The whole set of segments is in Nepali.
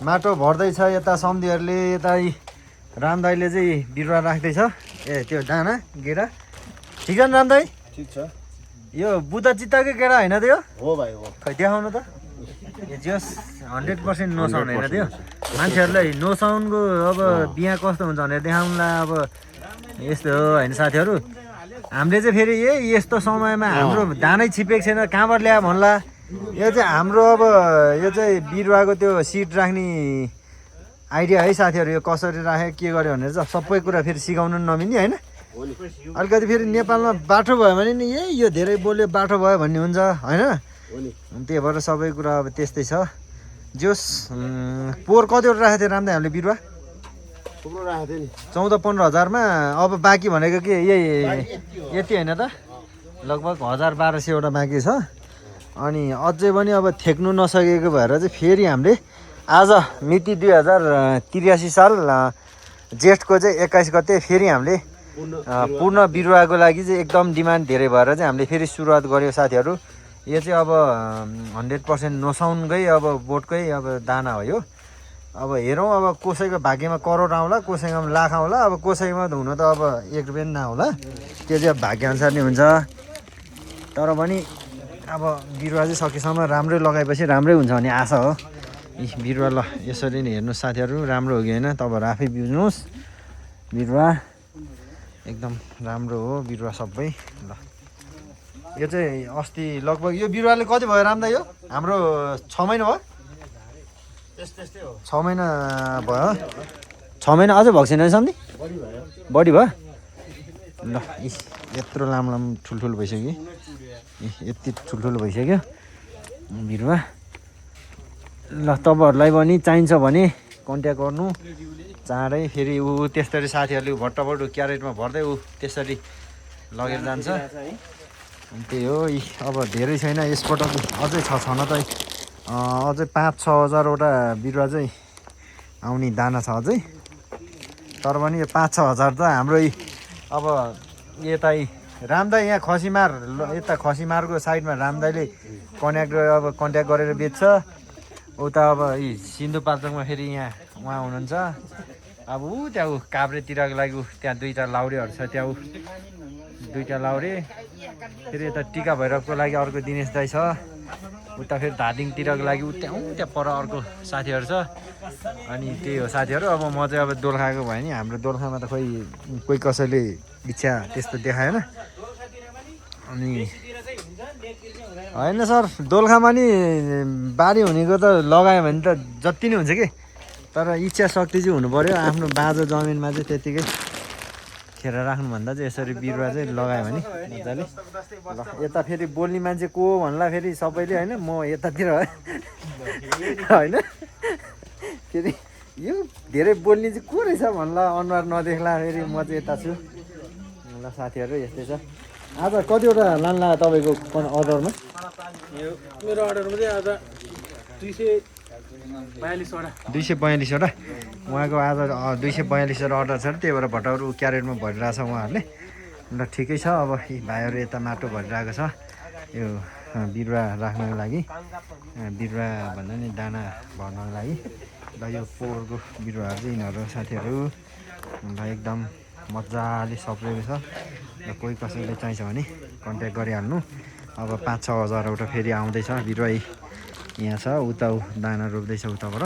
माटो भर्दैछ यता सम्धीहरूले यता राम दाइले चाहिँ बिरुवा राख्दैछ ए त्यो दाना गेडा ठिक छ नि राम दाइ ठिक छ यो बुद्ध चित्तकै गेडा होइन त्यो हो भाइ हो खै देखाउनु त जस 100% नोसाउन होइन त्यो मान्छेहरूलाई नोसाउनको अब बिहा कस्तो हुन्छ भनेर देखाउनुलाई अब यस्तो हो होइन साथीहरू हामीले चाहिँ फेरि यस्तो समयमा हाम्रो दानै छिपेको छैन कहाँबाट ल्यायो भन्ला यो चाहिँ हाम्रो अब यो चाहिँ बिरुवाको त्यो सिड राख्ने आइडिया है साथीहरू यो कसरी राख्यो के गर्यो भनेर चाहिँ सबै कुरा फेरि सिकाउनु नमिल्ने होइन अलिकति फेरि नेपालमा बाठो भयो भने नि यो धेरै बोल्यो बाठो भयो भन्ने हुन्छ होइन त्यही भएर सबै कुरा अब त्यस्तै छ जोस् पोहोर कतिवटा राखेको थियो राम्रै हामीले बिरुवा 14-15 हजारमा अब बाँकी भनेको के यति होइन त लगभग 1000-1200 बाँकी छ अनि अझै पनि अब थेक्नु नसकेको भएर चाहिँ फेरि हामीले आज मिति 2083 साल जेठको चाहिँ 21 गते फेरि हामीले पूर्ण बिरुवाको लागि चाहिँ एकदम डिमान्ड धेरै भएर चाहिँ हामीले फेरि सुरुवात गर्यो साथीहरू यो चाहिँ अब 100% नोसाउनकै अब बोटकै अब दाना हो यो अब हेरौँ अब कसैको भाग्यमा करोड आउला कसैको लाख आउला अब कसैमा हुन त अब 1 रुपियाँ नआउला त्यो चाहिँ अब भाग्यअनुसार नै हुन्छ तर पनि अब बिरुवा चाहिँ सकेसम्म राम्रै लगाएपछि राम्रै हुन्छ भन्ने आशा हो बिरुवा ल यसरी नै हेर्नुहोस् साथीहरू राम्रो हो कि होइन तपाईँहरू आफै बुझ्नुहोस् बिरुवा एकदम राम्रो हो बिरुवा सबै ल यो चाहिँ अस्ति लगभग यो बिरुवाले कति भयो राम्दा यो हाम्रो 6 महिना भयो 6 महिना भयो 6 महिना अझै भएको छैन सम्धि बढी भयो ल यत्रो लामो ठुल्ठुलो भइसक्यो यति ठुल्ठुलो भइसक्यो बिरुवा ल तपाईँहरूलाई पनि चाहिन्छ भने कन्ट्याक्ट गर्नु चाँडै फेरि ऊ त्यसरी साथीहरूले भट्टभट क्यारेटमा भर्दै ऊ त्यसरी लगेर जान्छ अनि त्यही हो अब धेरै छैन यसपटक अझै छन त अझै 5-6 हजारवटा बिरुवा चाहिँ आउने दाना छ अझै तर पनि यो 5-6 हजार त हाम्रो अब यता रामदाई यहाँ खसीमार यता खसीमारको साइडमा रामदाईले कन्ट्याक्ट गरेर बेच्छ उता अब सिन्धुपाल्चोकमा फेरि यहाँ उहाँ हुनुहुन्छ अब त्यहाँ काभ्रेतिरको लागि त्यहाँ 2टा लाउरेहरू छ त्यहाँ 2टा लाउरे फेरि यता टिका भैरवको लागि अर्को दिनेश दाई छ उता फेरि धादिङतिरको लागि त्यहाँ पर अर्को साथीहरू छ अनि त्यही हो साथीहरू अब म चाहिँ अब दोलखाको भयो नि हाम्रो दोलखामा त खोइ कोही कसैले इच्छा त्यस्तो देखाएन अनि होइन सर दोलखामा नि बारी हुनेको त लगायो भने त जति नै हुन्छ कि तर इच्छा शक्ति चाहिँ हुनु पर्यो आफ्नो बाँझो जमिनमा चाहिँ त्यतिकै खेर राख्नुभन्दा चाहिँ यसरी बिरुवा चाहिँ लगायो भने मजाले ल यता फेरि बोल्ने मान्छे को भन्ला फेरि सबैले होइन म यतातिर होइन फेरि यो धेरै बोल्ने चाहिँ को रहेछ भन्ला अनुहार नदेख्ला फेरि म चाहिँ यता छु ल साथीहरू यस्तै छ आज कतिवटा लान्ला तपाईँको अर्डरमा मेरो अर्डरमा चाहिँ आज 242वटा उहाँको आज 242वटा अर्डर छ त्यही भएर भट्टाहरू क्यारेटमा भरिरहेको छ उहाँहरूले ल ठिकै छ अब भाइहरू यता माटो भरिरहेको छ यो बिरुवा राख्नको लागि बिरुवा भन्दा नि दाना भर्नको लागि ल यो पोहोरको बिरुवाहरू चाहिँ यिनीहरू साथीहरू ल एकदम मजाले सप्रेको छ र कोही कसैले चाहिन्छ भने कन्ट्याक्ट गरिहाल्नु अब 5-6 हजारवटा फेरि आउँदैछ बिरुवा यहाँ छ उता दाना रोप्दैछ उताबाट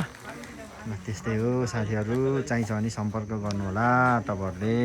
त्यस्तै हो साथीहरू चाहिन्छ भने सम्पर्क गर्नु होला तपाईँहरूले।